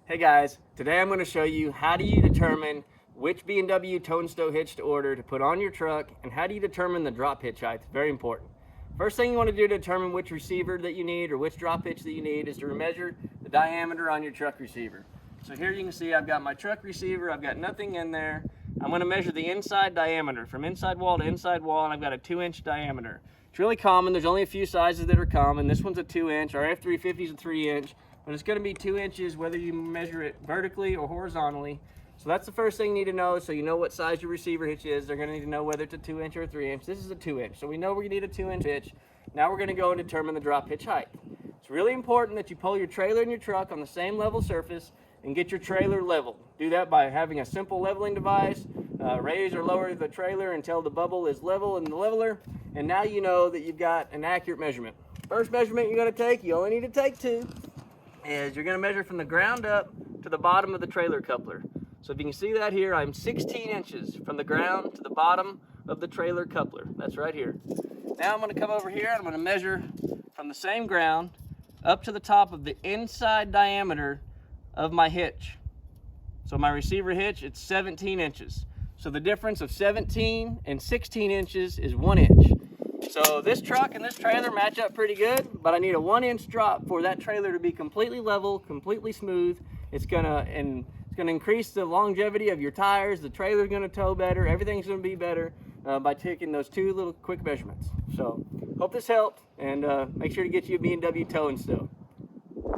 Hey guys, today I'm going to show you how do you determine which B&W Tow Stow hitch to order to put on your truck, and how do you determine the drop hitch height. It's very important. First thing you want to do to determine which receiver that you need or which drop hitch that you need is to measure the diameter on your truck receiver. So here you can see I've got my truck receiver, I've got nothing in there. I'm going to measure the inside diameter from inside wall to inside wall, and I've got a 2-inch diameter. It's really common. There's only a few sizes that are common. This one's a 2-inch. Our F350 is a 3-inch. But it's going to be 2 inches whether you measure it vertically or horizontally. So that's the first thing you need to know, so you know what size your receiver hitch is. They're going to need to know whether it's a 2-inch or a 3-inch. This is a 2-inch, so we know we need a 2-inch hitch. Now we're going to go and determine the drop hitch height. It's really important that you pull your trailer and your truck on the same level surface and get your trailer leveled. Do that by having a simple leveling device. Raise or lower the trailer until the bubble is level in the leveler, and now you know that you've got an accurate measurement. First measurement you're going to take, you only need to take 2, is you're going to measure from the ground up to the bottom of the trailer coupler. So if you can see that here, I'm 16 inches from the ground to the bottom of the trailer coupler. That's right here. Now I'm going to come over here and I'm going to measure from the same ground up to the top of the inside diameter of my hitch. So my receiver hitch, it's 17 inches. So the difference of 17 and 16 inches is 1 inch. So this truck and this trailer match up pretty good, but I need a 1-inch drop for that trailer to be completely level, completely smooth. It's gonna increase the longevity of your tires. The trailer's gonna tow better. Everything's gonna be better by taking those 2 little quick measurements. So hope this helped, and make sure to get you a B&W Tow Stow.